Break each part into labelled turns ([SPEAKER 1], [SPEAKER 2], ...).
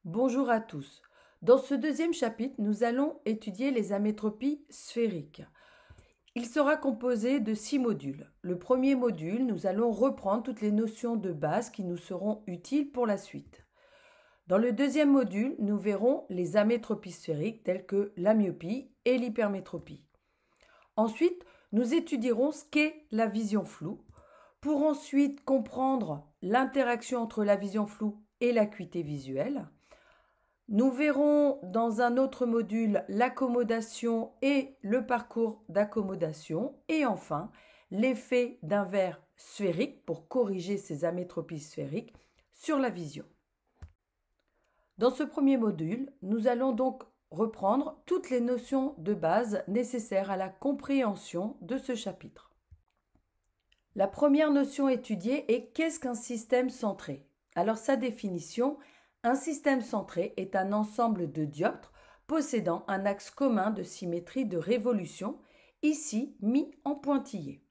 [SPEAKER 1] Bonjour à tous. Dans ce deuxième chapitre, nous allons étudier les amétropies sphériques. Il sera composé de 6 modules. Le premier module, nous allons reprendre toutes les notions de base qui nous seront utiles pour la suite. Dans le deuxième module, nous verrons les amétropies sphériques telles que la myopie et l'hypermétropie. Ensuite, nous étudierons ce qu'est la vision floue pour ensuite comprendre l'interaction entre la vision floue et l'acuité visuelle. Nous verrons dans un autre module l'accommodation et le parcours d'accommodation et enfin l'effet d'un verre sphérique pour corriger ces amétropies sphériques sur la vision. Dans ce premier module, nous allons donc reprendre toutes les notions de base nécessaires à la compréhension de ce chapitre. La première notion étudiée est qu'est-ce qu'un système centré? Alors sa définition: un système centré est un ensemble de dioptres possédant un axe commun de symétrie de révolution, ici mis en pointillé.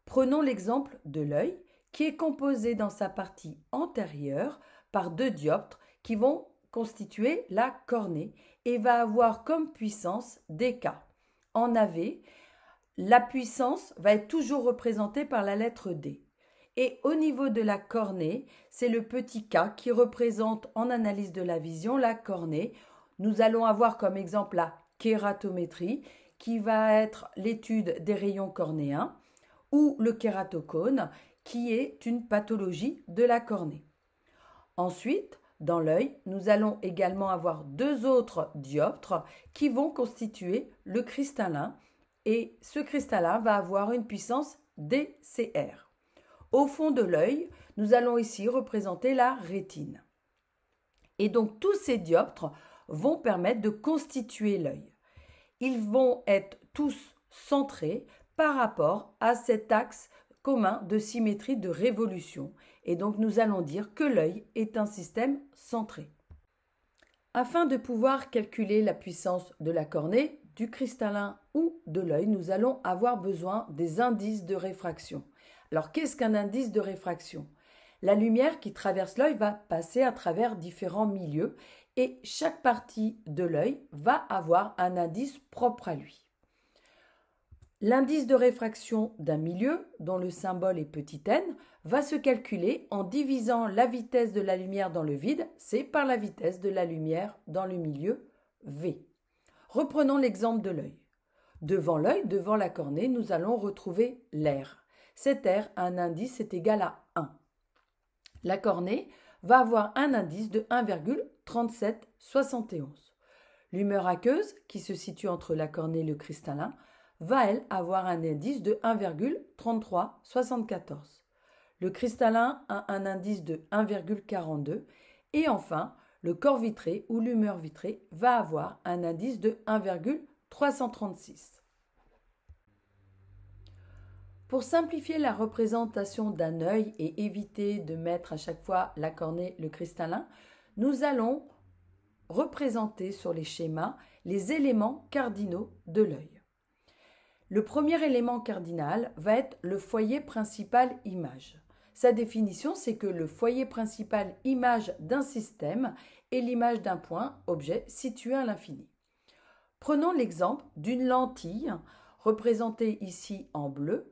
[SPEAKER 1] Prenons l'exemple de l'œil, qui est composé dans sa partie antérieure par deux dioptres qui vont constituer la cornée et va avoir comme puissance dk. En AV, la puissance va être toujours représentée par la lettre D. Et au niveau de la cornée, c'est le petit k qui représente en analyse de la vision la cornée. Nous allons avoir comme exemple la kératométrie qui va être l'étude des rayons cornéens ou le kératocone qui est une pathologie de la cornée. Ensuite, dans l'œil, nous allons également avoir deux autres dioptres qui vont constituer le cristallin et ce cristallin va avoir une puissance DCR. Au fond de l'œil, nous allons ici représenter la rétine. Et donc tous ces dioptres vont permettre de constituer l'œil. Ils vont être tous centrés par rapport à cet axe commun de symétrie de révolution. Et donc nous allons dire que l'œil est un système centré. Afin de pouvoir calculer la puissance de la cornée, du cristallin ou de l'œil, nous allons avoir besoin des indices de réfraction. Alors, qu'est-ce qu'un indice de réfraction? La lumière qui traverse l'œil va passer à travers différents milieux et chaque partie de l'œil va avoir un indice propre à lui. L'indice de réfraction d'un milieu, dont le symbole est petit n, va se calculer en divisant la vitesse de la lumière dans le vide, c, par la vitesse de la lumière dans le milieu, v. Reprenons l'exemple de l'œil. Devant l'œil, devant la cornée, nous allons retrouver l'air. Cet air a un indice est égal à 1. La cornée va avoir un indice de 1,3771. L'humeur aqueuse, qui se situe entre la cornée et le cristallin, va, elle, avoir un indice de 1,3374. Le cristallin a un indice de 1,42. Et enfin, le corps vitré ou l'humeur vitrée va avoir un indice de 1,336. Pour simplifier la représentation d'un œil et éviter de mettre à chaque fois la cornée, le cristallin, nous allons représenter sur les schémas les éléments cardinaux de l'œil. Le premier élément cardinal va être le foyer principal image. Sa définition, c'est que le foyer principal image d'un système est l'image d'un point, objet, situé à l'infini. Prenons l'exemple d'une lentille, représentée ici en bleu,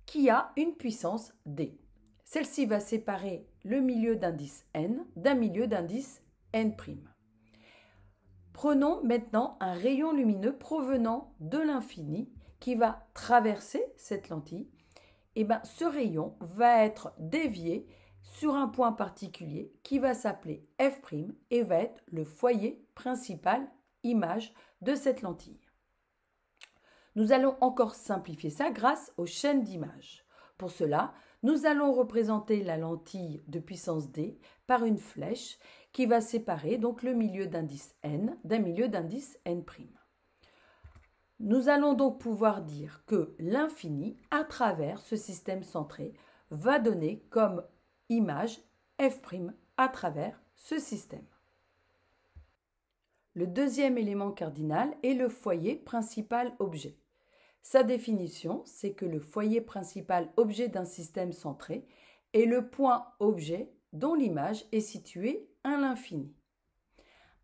[SPEAKER 1] qui a une puissance D. Celle-ci va séparer le milieu d'indice n d'un milieu d'indice n'. Prenons maintenant un rayon lumineux provenant de l'infini qui va traverser cette lentille. Et ce rayon va être dévié sur un point particulier qui va s'appeler f' et va être le foyer principal image de cette lentille. Nous allons encore simplifier ça grâce aux chaînes d'images. Pour cela, nous allons représenter la lentille de puissance D par une flèche qui va séparer donc le milieu d'indice n d'un milieu d'indice n'. Nous allons donc pouvoir dire que l'infini, à travers ce système centré, va donner comme image f' à travers ce système. Le deuxième élément cardinal est le foyer principal objet. Sa définition, c'est que le foyer principal objet d'un système centré est le point objet dont l'image est située à l'infini.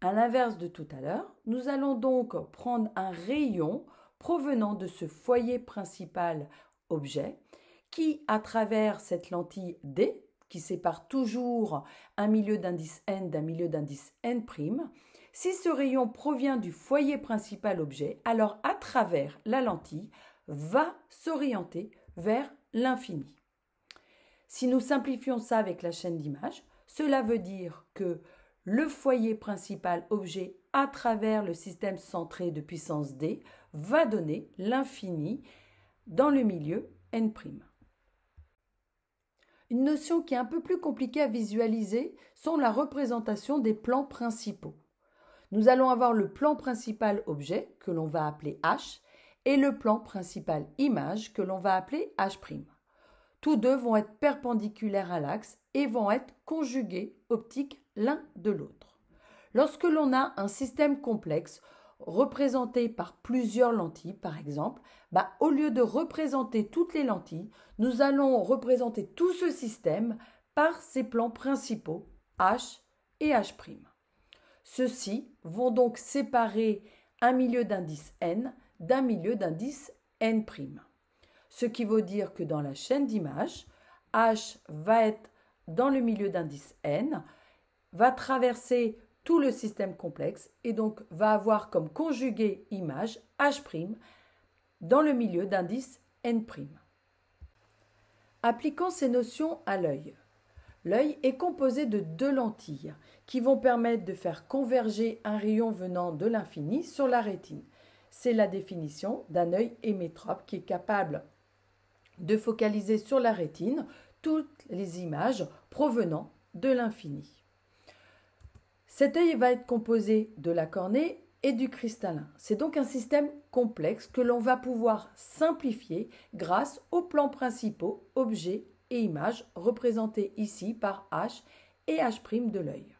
[SPEAKER 1] À l'inverse de tout à l'heure, nous allons donc prendre un rayon provenant de ce foyer principal objet qui, à travers cette lentille D, qui sépare toujours un milieu d'indice n d'un milieu d'indice n', si ce rayon provient du foyer principal objet, alors à travers la lentille va s'orienter vers l'infini. Si nous simplifions ça avec la chaîne d'images, cela veut dire que le foyer principal objet à travers le système centré de puissance D va donner l'infini dans le milieu n'. Une notion qui est un peu plus compliquée à visualiser sont la représentation des plans principaux. Nous allons avoir le plan principal objet que l'on va appeler H et le plan principal image que l'on va appeler H'. Tous deux vont être perpendiculaires à l'axe et vont être conjugués optiques l'un de l'autre. Lorsque l'on a un système complexe représenté par plusieurs lentilles, par exemple, au lieu de représenter toutes les lentilles, nous allons représenter tout ce système par ses plans principaux, H et H'. Ceux-ci vont donc séparer un milieu d'indice n d'un milieu d'indice n'. Ce qui veut dire que dans la chaîne d'images, H va être dans le milieu d'indice n, va traverser tout le système complexe et donc va avoir comme conjugué image H' dans le milieu d'indice n'. Appliquons ces notions à l'œil. L'œil est composé de deux lentilles qui vont permettre de faire converger un rayon venant de l'infini sur la rétine. C'est la définition d'un œil hémétrope qui est capable de focaliser sur la rétine toutes les images provenant de l'infini. Cet œil va être composé de la cornée et du cristallin. C'est donc un système complexe que l'on va pouvoir simplifier grâce aux plans principaux, objets et images représentés ici par H et H' de l'œil.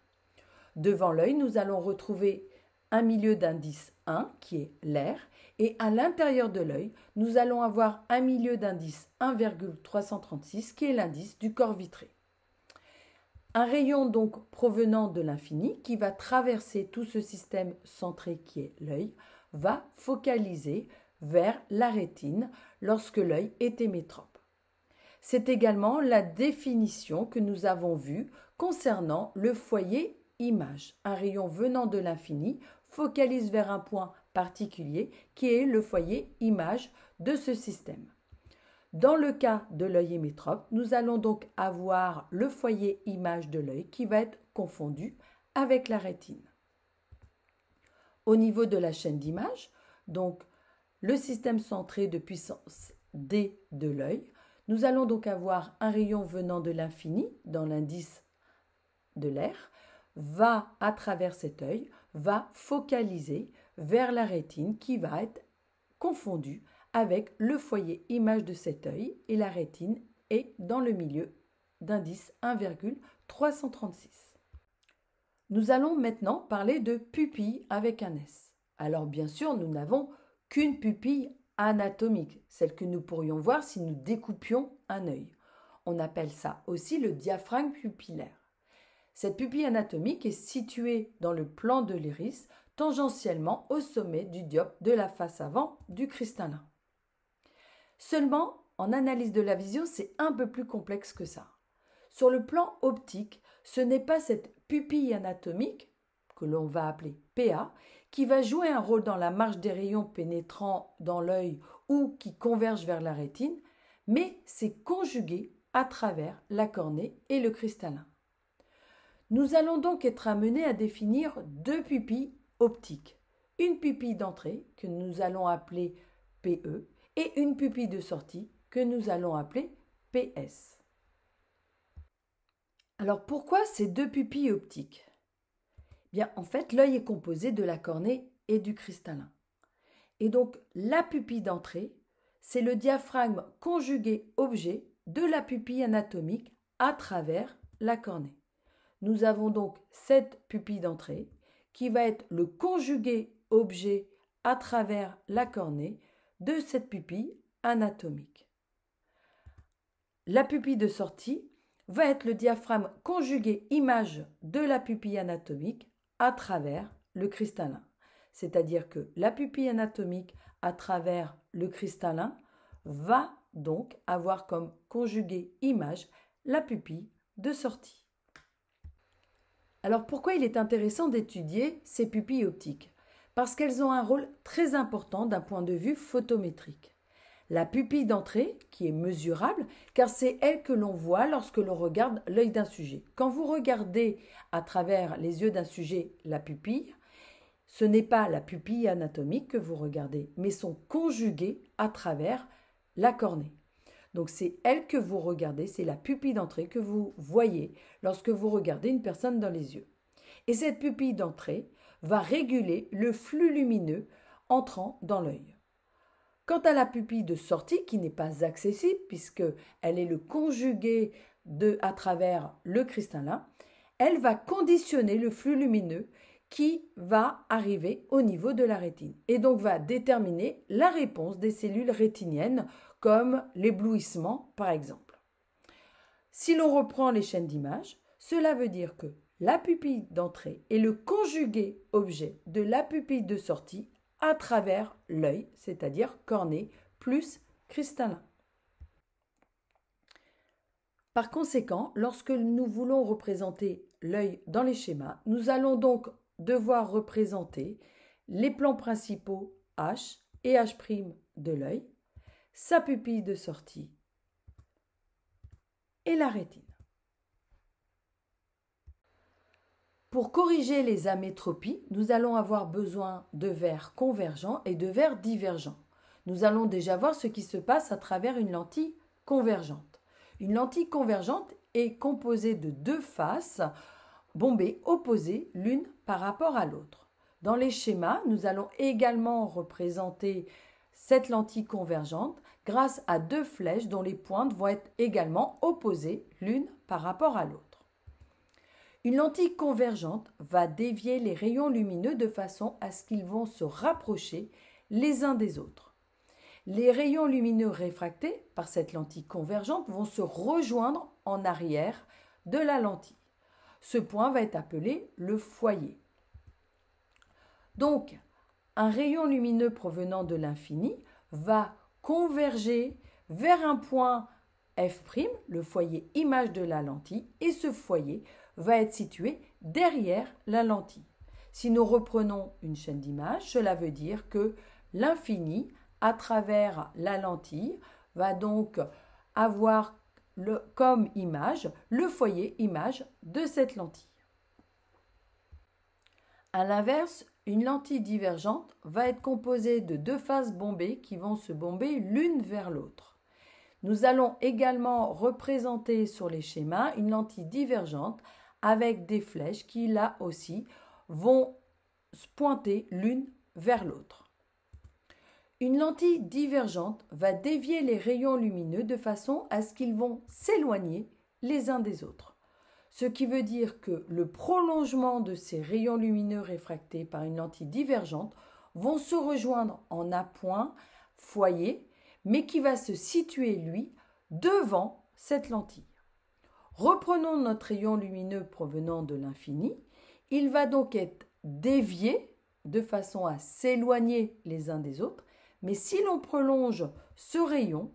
[SPEAKER 1] Devant l'œil, nous allons retrouver un milieu d'indice 1 qui est l'air et à l'intérieur de l'œil, nous allons avoir un milieu d'indice 1,336 qui est l'indice du corps vitré. Un rayon donc provenant de l'infini qui va traverser tout ce système centré qui est l'œil va focaliser vers la rétine lorsque l'œil est hémétrope. C'est également la définition que nous avons vue concernant le foyer image. Un rayon venant de l'infini focalise vers un point particulier qui est le foyer image de ce système. Dans le cas de l'œil hémétrope, nous allons donc avoir le foyer image de l'œil qui va être confondu avec la rétine. Au niveau de la chaîne d'image, donc le système centré de puissance D de l'œil, nous allons donc avoir un rayon venant de l'infini dans l'indice de l'air, va à travers cet œil, va focaliser vers la rétine qui va être confondue avec le foyer image de cet œil et la rétine est dans le milieu d'indice 1,336. Nous allons maintenant parler de pupille avec un S. Alors bien sûr, nous n'avons qu'une pupille anatomique, celle que nous pourrions voir si nous découpions un œil. On appelle ça aussi le diaphragme pupillaire. Cette pupille anatomique est située dans le plan de l'iris, tangentiellement au sommet du dioptre de la face avant du cristallin. Seulement, en analyse de la vision, c'est un peu plus complexe que ça. Sur le plan optique, ce n'est pas cette pupille anatomique, que l'on va appeler PA, qui va jouer un rôle dans la marche des rayons pénétrant dans l'œil ou qui convergent vers la rétine, mais c'est conjugué à travers la cornée et le cristallin. Nous allons donc être amenés à définir deux pupilles optiques. Une pupille d'entrée, que nous allons appeler PE, et une pupille de sortie que nous allons appeler PS. Alors pourquoi ces deux pupilles optiques ? Bien, en fait, l'œil est composé de la cornée et du cristallin. Et donc, la pupille d'entrée, c'est le diaphragme conjugué objet de la pupille anatomique à travers la cornée. Nous avons donc cette pupille d'entrée qui va être le conjugué objet à travers la cornée de cette pupille anatomique. La pupille de sortie va être le diaphragme conjugué image de la pupille anatomique à travers le cristallin. C'est-à-dire que la pupille anatomique à travers le cristallin va donc avoir comme conjuguée image la pupille de sortie. Alors pourquoi il est intéressant d'étudier ces pupilles optiques? Parce qu'elles ont un rôle très important d'un point de vue photométrique. La pupille d'entrée, qui est mesurable, car c'est elle que l'on voit lorsque l'on regarde l'œil d'un sujet. Quand vous regardez à travers les yeux d'un sujet la pupille, ce n'est pas la pupille anatomique que vous regardez, mais son conjugué à travers la cornée. Donc c'est elle que vous regardez, c'est la pupille d'entrée que vous voyez lorsque vous regardez une personne dans les yeux. Et cette pupille d'entrée va réguler le flux lumineux entrant dans l'œil. Quant à la pupille de sortie, qui n'est pas accessible puisqu'elle est le conjugué à travers le cristallin, elle va conditionner le flux lumineux qui va arriver au niveau de la rétine et donc va déterminer la réponse des cellules rétiniennes comme l'éblouissement par exemple. Si l'on reprend les chaînes d'images, cela veut dire que la pupille d'entrée est le conjugué objet de la pupille de sortie à travers l'œil, c'est-à-dire cornée plus cristallin. Par conséquent, lorsque nous voulons représenter l'œil dans les schémas, nous allons donc devoir représenter les plans principaux H et H' de l'œil, sa pupille de sortie et la rétine. Pour corriger les amétropies, nous allons avoir besoin de verres convergents et de verres divergents. Nous allons déjà voir ce qui se passe à travers une lentille convergente. Une lentille convergente est composée de deux faces bombées opposées l'une par rapport à l'autre. Dans les schémas, nous allons également représenter cette lentille convergente grâce à deux flèches dont les pointes vont être également opposées l'une par rapport à l'autre. Une lentille convergente va dévier les rayons lumineux de façon à ce qu'ils vont se rapprocher les uns des autres. Les rayons lumineux réfractés par cette lentille convergente vont se rejoindre en arrière de la lentille. Ce point va être appelé le foyer. Donc, un rayon lumineux provenant de l'infini va converger vers un point F', le foyer image de la lentille, et ce foyer va être situé derrière la lentille. Si nous reprenons une chaîne d'images, cela veut dire que l'infini, à travers la lentille, va donc avoir comme image le foyer image de cette lentille. À l'inverse, une lentille divergente va être composée de deux faces bombées qui vont se bomber l'une vers l'autre. Nous allons également représenter sur les schémas une lentille divergente avec des flèches qui, là aussi, vont se pointer l'une vers l'autre. Une lentille divergente va dévier les rayons lumineux de façon à ce qu'ils vont s'éloigner les uns des autres. Ce qui veut dire que le prolongement de ces rayons lumineux réfractés par une lentille divergente vont se rejoindre en un point foyer, mais qui va se situer, lui, devant cette lentille. Reprenons notre rayon lumineux provenant de l'infini. Il va donc être dévié de façon à s'éloigner les uns des autres. Mais si l'on prolonge ce rayon,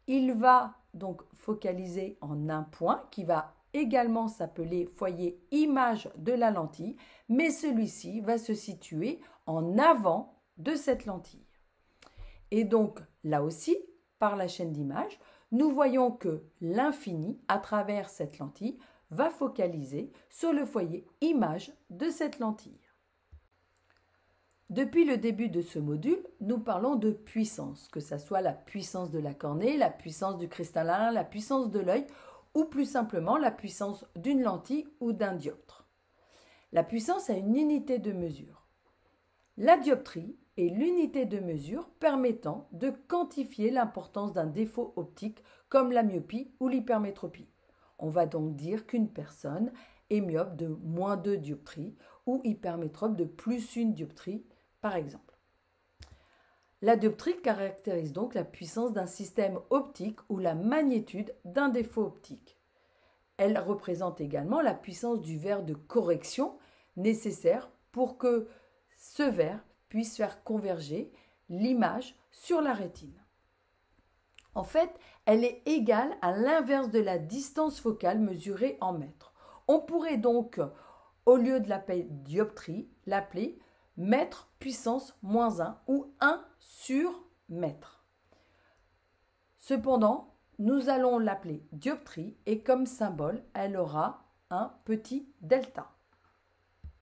[SPEAKER 1] il va donc focaliser en un point qui va également s'appeler foyer image de la lentille, mais celui-ci va se situer en avant de cette lentille. Et donc, là aussi, par la chaîne d'images, nous voyons que l'infini, à travers cette lentille, va focaliser sur le foyer image de cette lentille. Depuis le début de ce module, nous parlons de puissance, que ce soit la puissance de la cornée, la puissance du cristallin, la puissance de l'œil, ou plus simplement la puissance d'une lentille ou d'un dioptre. La puissance a une unité de mesure. La dioptrie est l'unité de mesure permettant de quantifier l'importance d'un défaut optique comme la myopie ou l'hypermétropie. On va donc dire qu'une personne est myope de -2 dioptries ou hypermétrope de +1 dioptrie, par exemple. La dioptrie caractérise donc la puissance d'un système optique ou la magnitude d'un défaut optique. Elle représente également la puissance du verre de correction nécessaire pour que ce verre puisse faire converger l'image sur la rétine. En fait, elle est égale à l'inverse de la distance focale mesurée en mètres. On pourrait donc, au lieu de l'appeler dioptrie, l'appeler mètre puissance moins 1 ou 1 sur mètre. Cependant, nous allons l'appeler dioptrie et comme symbole, elle aura un petit delta.